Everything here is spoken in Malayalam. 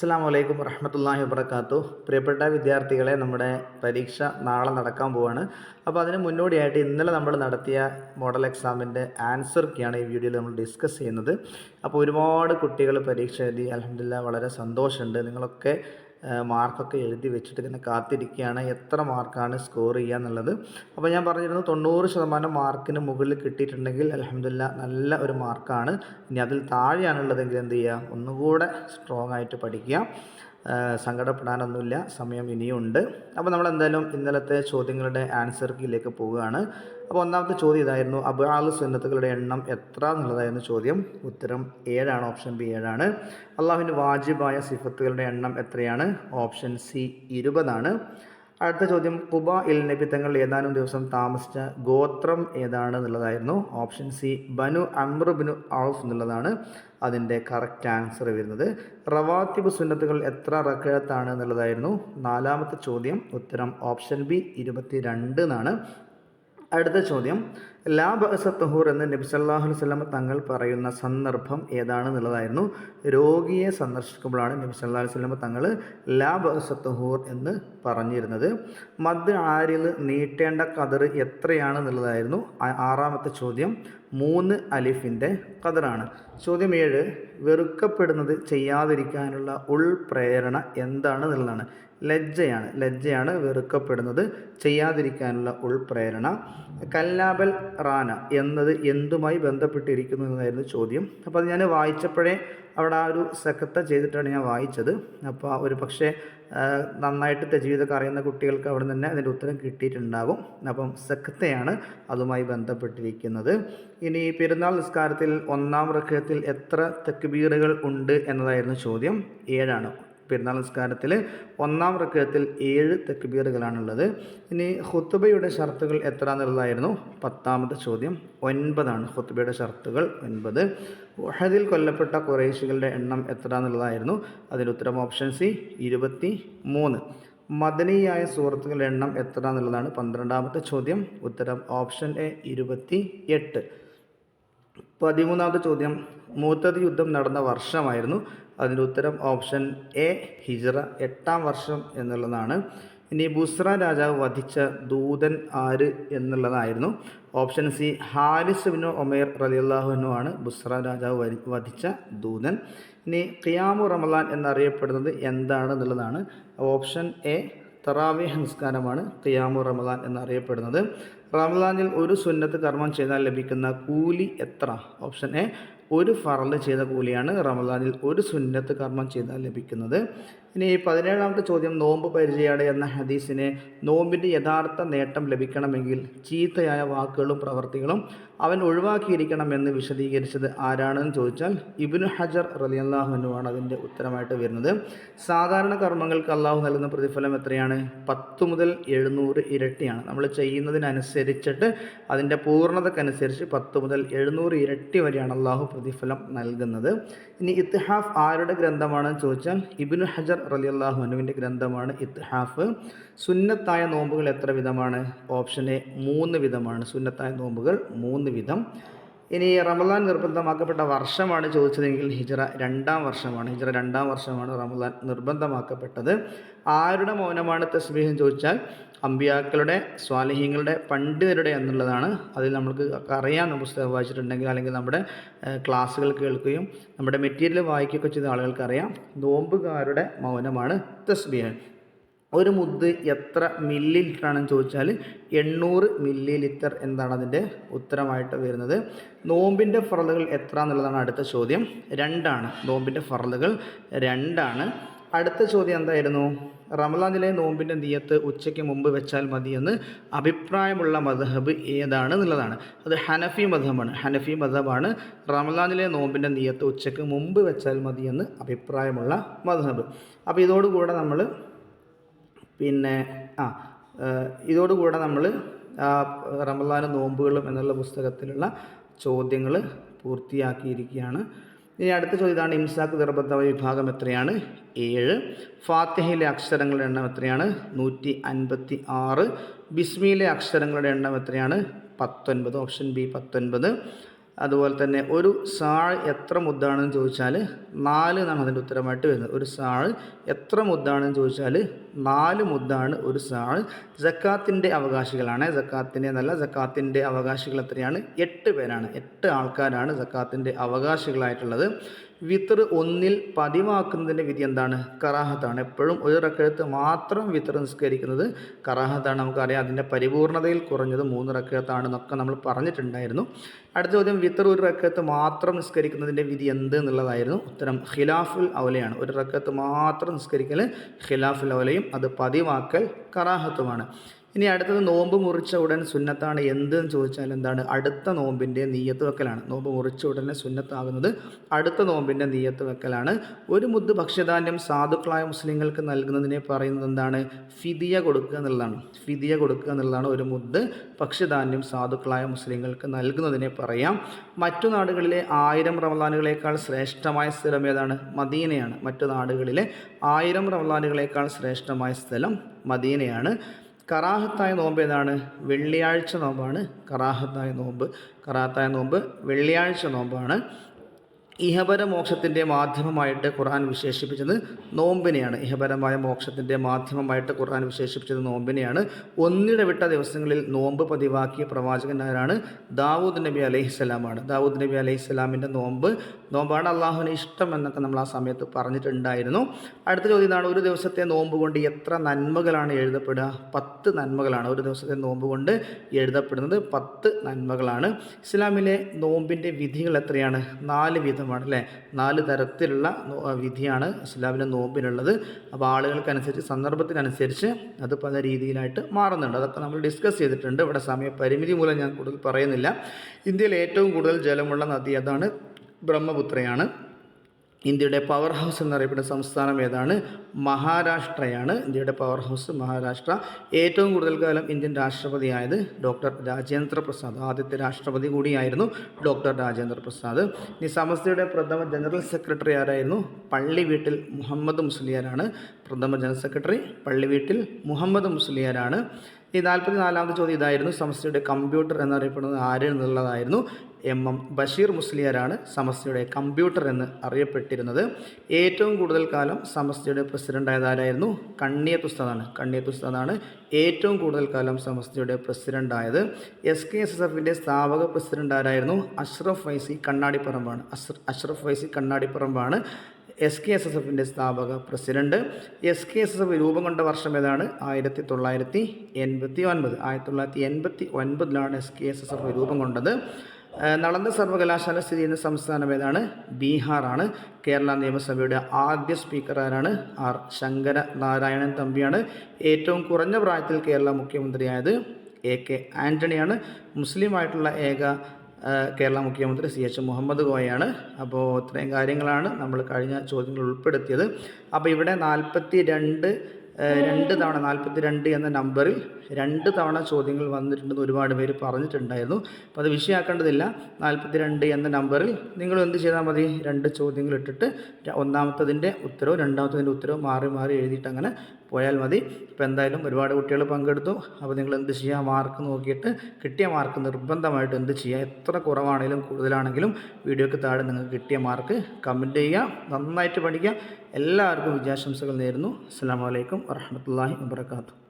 അസ്സലാമു അലൈക്കും വറഹ്മത്തുള്ളാഹി വബറകാതുഹു. പ്രിയപ്പെട്ട വിദ്യാർത്ഥികളെ, നമ്മുടെ പരീക്ഷ നാളെ നടക്കാൻ പോവാണ്. അപ്പോൾ അതിന് മുന്നോടിയായിട്ട് ഇന്നലെ നമ്മൾ നടത്തിയ മോഡൽ എക്സാമിൻ്റെ ആൻസർ കീയാണ് ഈ വീഡിയോയിൽ നമ്മൾ ഡിസ്കസ് ചെയ്യുന്നത്. അപ്പോൾ ഒരുപാട് കുട്ടികൾ പരീക്ഷ എഴുതി, അൽഹംദുലില്ലാഹ് വളരെ സന്തോഷമുണ്ട്. നിങ്ങളൊക്കെ മാർക്കൊക്കെ എഴുതി വെച്ചിട്ട് ഇങ്ങനെ കാത്തിരിക്കുകയാണ് എത്ര മാർക്കാണ് സ്കോർ ചെയ്യുക എന്നുള്ളത്. അപ്പോൾ ഞാൻ പറഞ്ഞിരുന്നു 90% മാർക്കിന് മുകളിൽ കിട്ടിയിട്ടുണ്ടെങ്കിൽ അൽഹംദുലില്ലാഹ് നല്ല ഒരു മാർക്കാണ്. ഇനി അതിൽ താഴെയാണുള്ളതെങ്കിൽ എന്ത് ചെയ്യുക, ഒന്നുകൂടെ സ്ട്രോങ് ആയിട്ട് പഠിക്കുക. സങ്കടപ്പെടാനൊന്നുമില്ല, സമയം ഇനിയുണ്ട്. അപ്പോൾ നമ്മൾ എന്തായാലും ഇന്നലത്തെ ചോദ്യങ്ങളുടെ ആൻസർ കീയിലേക്ക് പോവുകയാണ്. അപ്പോൾ ഒന്നാമത്തെ ചോദ്യം ഇതായിരുന്നു, അബ്ആലു സുന്നത്തുകളുടെ എണ്ണം എത്ര എന്നുള്ളതായിരുന്നു ചോദ്യം. ഉത്തരം 7 ഓപ്ഷൻ ബി 7. അള്ളാഹുവിൻ്റെ വാജിബായ സിഫത്തുകളുടെ എണ്ണം എത്രയാണ്? Option C 20. അടുത്ത ചോദ്യം, ഖുബായിൽ നബി തങ്ങൾ ഏതാനും ദിവസം താമസിച്ച ഗോത്രം ഏതാണ് എന്നുള്ളതായിരുന്നു. ഓപ്ഷൻ സി ബനു അംർ ബിനു ഔഫ് എന്നുള്ളതാണ് അതിൻ്റെ കറക്റ്റ് ആൻസർ വരുന്നത്. റവാത്തിബ് സുന്നത്തുകൾ എത്ര റക്അത്താണ് എന്നുള്ളതായിരുന്നു 4ാമത്തെ ചോദ്യം. ഉത്തരം ഓപ്ഷൻ ബി 22 എന്നാണ്. അടുത്ത ചോദ്യം, ലാ ബഅസ തുഹൂർ എന്ന് നബി സല്ലല്ലാഹു അലൈഹി വസല്ലം തങ്ങൾ പറയുന്ന സന്ദർഭം ഏതാണെന്നുള്ളതായിരുന്നു. രോഗിയെ സന്ദർശിക്കുമ്പോഴാണ് നബി സല്ലല്ലാഹു അലൈഹി വസല്ലം തങ്ങൾ ലാ ബഅസ തുഹൂർ എന്ന് പറഞ്ഞിരുന്നത്. മദ് ആരിൽ നീട്ടേണ്ട ഖദർ എത്രയാണെന്നുള്ളതായിരുന്നു 6ാമത്തെ ചോദ്യം. 3 അലിഫിൻ്റെ ഖദറാണ്. ചോദ്യം 7, വെറുക്കപ്പെടുന്നത് ചെയ്യാതിരിക്കാനുള്ള ഉൾപ്രേരണ എന്താണെന്നുള്ളതാണ്. ലജ്ജയാണ് വെറുക്കപ്പെടുന്നത് ചെയ്യാതിരിക്കാനുള്ള ഉൾപ്രേരണ. കല്ലാബൽ റാന എന്നത് എന്തുമായി ബന്ധപ്പെട്ടിരിക്കുന്നു എന്നതായിരുന്നു ചോദ്യം. അപ്പോൾ അത് ഞാൻ വായിച്ചപ്പോഴേ അവിടെ ആ ഒരു സക്കത്ത ചെയ്തിട്ടാണ് ഞാൻ വായിച്ചത്. അപ്പോൾ ഒരു പക്ഷേ നന്നായിട്ട് തജ്വീദൊക്കെ അറിയുന്ന കുട്ടികൾക്ക് അവിടെ നിന്ന് തന്നെ അതിൻ്റെ ഉത്തരം കിട്ടിയിട്ടുണ്ടാകും. അപ്പം സക്കത്തയാണ് അതുമായി ബന്ധപ്പെട്ടിരിക്കുന്നത്. ഇനി പെരുന്നാൾ നിസ്കാരത്തിൽ 1-ാം റക്അത്തിൽ എത്ര തക്ബീറുകൾ ഉണ്ട് എന്നതായിരുന്നു ചോദ്യം. 7. പെരുന്നാൾ നിസ്കാരത്തിൽ 1-ാം റക്അത്തിൽ 7 തക്ബീറുകളാണുള്ളത്. ഇനി ഖുത്ബയുടെ ഷർത്തുകൾ എത്ര എന്നുള്ളതായിരുന്നു 10ാമത്തെ ചോദ്യം. 9. ഖുത്ബയുടെ ഷർത്തുകൾ 9. ഉഹദിൽ കൊല്ലപ്പെട്ട ഖുറൈശികളുടെ എണ്ണം എത്ര എന്നുള്ളതായിരുന്നു അതിൻ്റെ ഉത്തരം. Option C 23. മദനിയായ സൂറത്തുകളുടെ എണ്ണം എത്ര എന്നുള്ളതാണ് 12ാമത്തെ ചോദ്യം. ഉത്തരം ഓപ്ഷൻ എ 28. 13ാമത്തെ ചോദ്യം, മുഅ്തദ് യുദ്ധം നടന്ന വർഷമായിരുന്നു. അതിൻ്റെ ഉത്തരം ഓപ്ഷൻ എ ഹിജ്റ 8-ാം വർഷം എന്നുള്ളതാണ്. ഇനി ബുസ്ര രാജാവ് വധിച്ച ദൂതൻ ആര് എന്നുള്ളതായിരുന്നു. Option C Haris bin Umair റളിയല്ലാഹു അൻഹു ആണ് ബുസ്ര രാജാവ് വധിച്ച ദൂതൻ. ഇനി ഖിയാമു റമളാൻ എന്നറിയപ്പെടുന്നത് എന്താണെന്നുള്ളതാണ്. ഓപ്ഷൻ എ തറാവീഹ് നിസ്കാരമാണ് ഖിയാമു റമളാൻ എന്നറിയപ്പെടുന്നത്. റമളാനിൽ ഒരു സുന്നത്ത് കർമ്മം ചെയ്താൽ ലഭിക്കുന്ന കൂലി എത്ര? ഓപ്ഷൻ എ ഒരു ഫർള് ചെയ്ത കൂലിയാണ് റമളാനിൽ ഒരു സുന്നത്ത് കർമ്മം ചെയ്താൽ ലഭിക്കുന്നത്. ഇനി 17ാമത്തെ ചോദ്യം, നോമ്പ് പരിചയാണ് എന്ന ഹദീസിനെ നോമ്പിൻ്റെ യഥാർത്ഥ നേട്ടം ലഭിക്കണമെങ്കിൽ ചീത്തയായ വാക്കുകളും പ്രവർത്തികളും അവൻ ഒഴിവാക്കിയിരിക്കണമെന്ന് വിശദീകരിച്ചത് ആരാണെന്ന് ചോദിച്ചാൽ ഇബ്നു ഹജർ റളിയല്ലാഹു അൻഹു ആണ് അതിൻ്റെ ഉത്തരമായിട്ട് വരുന്നത്. സാധാരണ കർമ്മങ്ങൾക്ക് അള്ളാഹു നൽകുന്ന പ്രതിഫലം എത്രയാണ്? 10 മുതൽ 700 ഇരട്ടിയാണ്. നമ്മൾ ചെയ്യുന്നതിനനുസരിച്ചിട്ട് അതിൻ്റെ പൂർണ്ണതക്കനുസരിച്ച് 10 മുതൽ 700 ഇരട്ടി വരെയാണ് അള്ളാഹു പ്രതിഫലം നൽകുന്നത്. ഇനി ഇത്ഹാഫ് ആരുടെ ഗ്രന്ഥമാണെന്ന് ചോദിച്ചാൽ ഇബ്നു ഹജർ റളിയല്ലാഹു അൻഹുവിൻ്റെ ഗ്രന്ഥമാണ് ഇത്ഹാഫ്. സുന്നത്തായ നോമ്പുകൾ എത്ര വിധമാണ്? ഓപ്ഷൻ എ 3 വിധമാണ്. സുന്നത്തായ നോമ്പുകൾ 3 വിധം. ഇനി റമളാൻ നിർബന്ധമാക്കപ്പെട്ട വർഷമാണ് ചോദിച്ചതെങ്കിൽ ഹിജ്റ 2-ാം വർഷമാണ്. ഹിജ്റ 2-ാം വർഷമാണ് റമളാൻ നിർബന്ധമാക്കപ്പെട്ടത്. ആരുടെ മൗനമാണ് തസ്ബീഹ് എന്ന് ചോദിച്ചാൽ അമ്പിയാക്കളുടെ, സ്വാലിഹീങ്ങളുടെ, പണ്ഡിതരുടെ എന്നുള്ളതാണ്. അതിൽ നമുക്ക് അറിയാം, പുസ്തകം വായിച്ചിട്ടുണ്ടെങ്കിൽ അല്ലെങ്കിൽ നമ്മുടെ ക്ലാസ്സുകൾ കേൾക്കുകയും നമ്മുടെ മെറ്റീരിയൽ വായിക്കുകയൊക്കെ ചെയ്ത ആളുകൾക്ക് അറിയാം, നോമ്പുകാരുടെ മൗനമാണ് തസ്ബീഹ്. ഒരു മുദ്ദ് എത്ര മില്ലി ലിറ്റർ ആണെന്ന് ചോദിച്ചാൽ 800 മില്ലി ലിറ്റർ എന്താണ് അതിൻ്റെ ഉത്തരമായിട്ട് വരുന്നത്. നോമ്പിൻ്റെ ഫർളുകൾ എത്ര എന്നുള്ളതാണ് അടുത്ത ചോദ്യം. 2. നോമ്പിൻ്റെ ഫർളുകൾ 2. അടുത്ത ചോദ്യം എന്തായിരുന്നു? റമളാനിലെ നോമ്പിൻ്റെ നിയ്യത്ത് ഉച്ചയ്ക്ക് മുമ്പ് വെച്ചാൽ മതിയെന്ന് അഭിപ്രായമുള്ള മദ്ഹബ് ഏതാണ് എന്നുള്ളതാണ്. അത് ഹനഫി മദ്ഹബാണ്. റമളാനിലെ നോമ്പിൻ്റെ നിയ്യത്ത് ഉച്ചയ്ക്ക് മുമ്പ് വെച്ചാൽ മതിയെന്ന് അഭിപ്രായമുള്ള മദ്ഹബ്. അപ്പോൾ ഇതോടുകൂടെ നമ്മൾ റമളാൻ നോമ്പുകളും എന്നുള്ള പുസ്തകത്തിലുള്ള ചോദ്യങ്ങൾ പൂർത്തിയാക്കിയിരിക്കുകയാണ്. ഇനി അടുത്ത ചോദ്യം ഇതാണ്, ഇംസാക്ക് നിർബന്ധമായ വിഭാഗം എത്രയാണ്? 7. ഫാത്തിഹയിലെ അക്ഷരങ്ങളുടെ എണ്ണം എത്രയാണ്? 156. ബിസ്മിയിലെ അക്ഷരങ്ങളുടെ എണ്ണം എത്രയാണ്? 19. Option B 19. അതുപോലെ തന്നെ ഒരു സാഴ് എത്ര മുദ്ദാണെന്ന് ചോദിച്ചാൽ 4 എന്നാണ് അതിൻ്റെ ഉത്തരമായിട്ട് വരുന്നത്. ഒരു സാഴ് എത്ര മുദ്ദാണെന്ന് ചോദിച്ചാൽ 4 മുദ്ദാണ് ഒരു സാഴ്. സക്കാത്തിൻ്റെ അവകാശികളാണ്, സക്കാത്തിൻ്റെ എന്നല്ല, സക്കാത്തിൻ്റെ അവകാശികൾ എത്രയാണ്? 8 പേരാണ്. 8 ആൾക്കാരാണ് സക്കാത്തിൻ്റെ അവകാശികളായിട്ടുള്ളത്. വിത്തർ ഒന്നിൽ പതിവാക്കുന്നതിൻ്റെ വിധി എന്താണ്? കറാഹത്താണ്. എപ്പോഴും ഒരു റക്അത്ത് മാത്രം വിത്തർ നിസ്കരിക്കുന്നത് കറാഹത്താണ്. നമുക്കറിയാം അതിൻ്റെ പരിപൂർണതയിൽ കുറഞ്ഞത് 3 റക്അത്താണെന്നൊക്കെ നമ്മൾ പറഞ്ഞിട്ടുണ്ടായിരുന്നു. അടുത്ത ചോദ്യം, വിത്തർ ഒരു റക്അത്ത് മാത്രം നിസ്കരിക്കുന്നതിൻ്റെ വിധി എന്ത് എന്നുള്ളതായിരുന്നു. ഉത്തരം ഖിലാഫുൽ ഔലയാണ്. ഒരു റക്അത്ത് മാത്രം നിസ്കരിക്കൽ ഖിലാഫുൽ ഔലയും അത് പതിവാക്കൽ കറാഹത്തുമാണ്. ഇനി അടുത്തത്, നോമ്പ് മുറിച്ച ഉടൻ സുന്നത്താണ് എന്തെന്ന് ചോദിച്ചാൽ എന്താണ്? അടുത്ത നോമ്പിൻ്റെ നിയ്യത്ത് വെക്കലാണ്. നോമ്പ് മുറിച്ച ഉടനെ സുന്നത്താകുന്നത് അടുത്ത നോമ്പിൻ്റെ നിയ്യത്ത് വെക്കലാണ്. ഒരു മുദ്ദ് ഭക്ഷ്യധാന്യം സാധുക്കളായ മുസ്ലിങ്ങൾക്ക് നൽകുന്നതിനെ പറയുന്നത് എന്താണ്? ഫിദിയ കൊടുക്കുക എന്നുള്ളതാണ്. ഫിദിയ കൊടുക്കുക എന്നുള്ളതാണ് ഒരു മുദ്ദ് ഭക്ഷ്യധാന്യം സാധുക്കളായ മുസ്ലിങ്ങൾക്ക് നൽകുന്നതിനെ പറയാം. മറ്റു നാടുകളിലെ 1000 റമളാനുകളേക്കാൾ ശ്രേഷ്ഠമായ സ്ഥലം ഏതാണ്? മദീനയാണ്. മറ്റു നാടുകളിലെ 1000 റമളാനുകളേക്കാൾ ശ്രേഷ്ഠമായ സ്ഥലം മദീനയാണ്. കറാഹത്തായ നോമ്പ് ഏതാണ്? വെള്ളിയാഴ്ച നോമ്പാണ് കറാഹത്തായ നോമ്പ് വെള്ളിയാഴ്ച നോമ്പാണ്. ഇഹപര മോക്ഷത്തിൻ്റെ മാധ്യമമായിട്ട് ഖുർആൻ വിശേഷിപ്പിച്ചത് നോമ്പിനെയാണ്. ഇഹപരമായ മോക്ഷത്തിൻ്റെ മാധ്യമമായിട്ട് ഖുർആൻ വിശേഷിപ്പിച്ചത് നോമ്പിനെയാണ്. ഒന്നിടവിട്ട ദിവസങ്ങളിൽ നോമ്പ് പതിവാക്കിയ പ്രവാചകൻ ആരാണ്? ദാവൂദ് നബി അലൈഹിസ്സലാമാണ്. ദാവൂദ് നബി അലൈഹിസ്സലാമിൻ്റെ നോമ്പാണ് അള്ളാഹുവിന് ഇഷ്ടം എന്നൊക്കെ നമ്മൾ ആ സമയത്ത് പറഞ്ഞിട്ടുണ്ടായിരുന്നു. അടുത്ത ചോദ്യം ഇതാണ്, ഒരു ദിവസത്തെ നോമ്പ് കൊണ്ട് എത്ര നന്മകളാണ് എഴുതപ്പെടുക? 10 നന്മകളാണ്. ഒരു ദിവസത്തെ നോമ്പ് കൊണ്ട് എഴുതപ്പെടുന്നത് 10 നന്മകളാണ്. ഇസ്ലാമിലെ നോമ്പിൻ്റെ വിധികൾ എത്രയാണ്? 4 വിധമാണ് അല്ലേ? 4 തരത്തിലുള്ള വിധിയാണ് ഇസ്ലാമിലെ നോമ്പിനുള്ളത്. അപ്പോൾ ആളുകൾക്കനുസരിച്ച്, സന്ദർഭത്തിനനുസരിച്ച് അത് പല രീതിയിലായിട്ട് മാറുന്നുണ്ട്. അതൊക്കെ നമ്മൾ ഡിസ്കസ് ചെയ്തിട്ടുണ്ട്. ഇവിടെ സമയപരിമിതി മൂലം ഞാൻ കൂടുതൽ പറയുന്നില്ല. ഇന്ത്യയിൽ ഏറ്റവും കൂടുതൽ ജലമുള്ള നദി അതാണ് ബ്രഹ്മപുത്രയാണ്. ഇന്ത്യയുടെ പവർ ഹൗസ് എന്നറിയപ്പെടുന്ന സംസ്ഥാനം ഏതാണ്? മഹാരാഷ്ട്രയാണ്. ഇന്ത്യയുടെ പവർ ഹൗസ് മഹാരാഷ്ട്ര. ഏറ്റവും കൂടുതൽ കാലം ഇന്ത്യൻ രാഷ്ട്രപതിയായത് ഡോക്ടർ രാജേന്ദ്ര പ്രസാദ്. ആദ്യത്തെ രാഷ്ട്രപതി കൂടിയായിരുന്നു ഡോക്ടർ രാജേന്ദ്ര പ്രസാദ്. ഈ സമസ്തയുടെ പ്രഥമ ജനറൽ സെക്രട്ടറി ആരായിരുന്നു? പള്ളിവീട്ടിൽ മുഹമ്മദ് മുസ്ലിയാരാണ്. പ്രഥമ ജനറൽ സെക്രട്ടറി പള്ളിവീട്ടിൽ മുഹമ്മദ് മുസ്ലിയാരാണ്. ഈ 44ാമത്തെ ചോദ്യം ഇതായിരുന്നു, സമസ്തയുടെ കമ്പ്യൂട്ടർ എന്നറിയപ്പെടുന്നത് ആര് എന്നുള്ളതായിരുന്നു. MM ബഷീർ മുസ്ലിയാരാണ് സമസ്തയുടെ കമ്പ്യൂട്ടർ എന്ന് അറിയപ്പെട്ടിരുന്നത്. ഏറ്റവും കൂടുതൽ കാലം സമസ്തയുടെ പ്രസിഡൻ്റായത് ആരായിരുന്നു? കണ്ണിയത്ത് ഉസ്താദാണ് ഏറ്റവും കൂടുതൽ കാലം സമസ്തയുടെ പ്രസിഡൻ്റായത്. SKSSFൻ്റെ സ്ഥാപക പ്രസിഡൻ്റ് ആരായിരുന്നു? അഷ്റഫ് ഫൈസി കണ്ണാടിപ്പറമ്പാണ് SKSSFൻ്റെ സ്ഥാപക പ്രസിഡന്റ്. SKSSF രൂപം കൊണ്ട വർഷം ഏതാണ്? 1989. SKSSF രൂപം കൊണ്ടത്. നളന്ദ സർവകലാശാല സ്ഥിതി ചെയ്യുന്ന സംസ്ഥാനം ഏതാണ്? ബീഹാറാണ്. കേരള നിയമസഭയുടെ ആദ്യ സ്പീക്കർ ആരാണ്? R ശങ്കര നാരായണൻ തമ്പിയാണ്. ഏറ്റവും കുറഞ്ഞ പ്രായത്തിൽ കേരള മുഖ്യമന്ത്രിയായത് AK ആൻ്റണിയാണ്. മുസ്ലിമായിട്ടുള്ള ഏക കേരള മുഖ്യമന്ത്രി CH മുഹമ്മദ് കോയയാണ്. അപ്പോൾ ഇത്രയും കാര്യങ്ങളാണ് നമ്മൾ കഴിഞ്ഞ ചോദ്യങ്ങൾ ഉൾപ്പെടുത്തിയത്. അപ്പോൾ ഇവിടെ 42 എന്ന നമ്പറിൽ 2 തവണ ചോദ്യങ്ങൾ വന്നിട്ടുണ്ടെന്ന് ഒരുപാട് പേര് പറഞ്ഞിട്ടുണ്ടായിരുന്നു. അപ്പോൾ അത് വിഷയമാക്കേണ്ടതില്ല. 42 എന്ന നമ്പറിൽ നിങ്ങൾ എന്ത് ചെയ്താൽ മതി? 2 ചോദ്യങ്ങൾ ഇട്ടിട്ട് ഒന്നാമത്തതിൻ്റെ ഉത്തരവും രണ്ടാമത്തതിൻ്റെ ഉത്തരവും മാറി മാറി എഴുതിയിട്ട് അങ്ങനെ പോയാൽ മതി. ഇപ്പോൾ എന്തായാലും ഒരുപാട് കുട്ടികൾ പങ്കെടുത്തു. അപ്പോൾ നിങ്ങൾ എന്ത് ചെയ്യുക? മാർക്ക് നോക്കിയിട്ട് കിട്ടിയ മാർക്ക് നിർബന്ധമായിട്ട് എന്ത് ചെയ്യുക? എത്ര കുറവാണെങ്കിലും കൂടുതലാണെങ്കിലും വീഡിയോയ്ക്ക് താഴെ നിങ്ങൾക്ക് കിട്ടിയ മാർക്ക് കമൻറ്റ് ചെയ്യുക. നന്നായിട്ട് പഠിക്കുക. എല്ലാവർക്കും വിജയാശംസകൾ നേരുന്നു. അസ്സലാമു അലൈക്കും വറഹ്മത്തുള്ളാഹി വബറകാതുഹു.